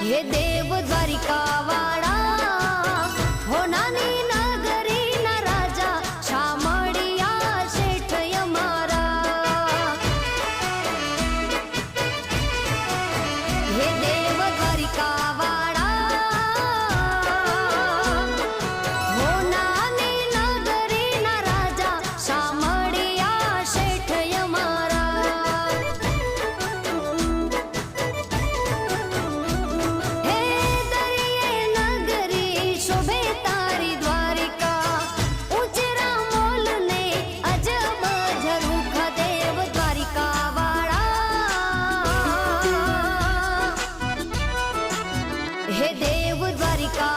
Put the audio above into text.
हे देव द्वारिका वाळा हो नानी नगरी ना राजा शामळिया शेठ यमारा हे देव द्वारिका वाळा हो नानी नगरी ना राजा शामळिया शेठ यमारा हे दरिये नगरी शोभे तारी द्वारिका उजरा मोलने अजब झरूखा देव द्वारिका वाळा हे देव द्वारिका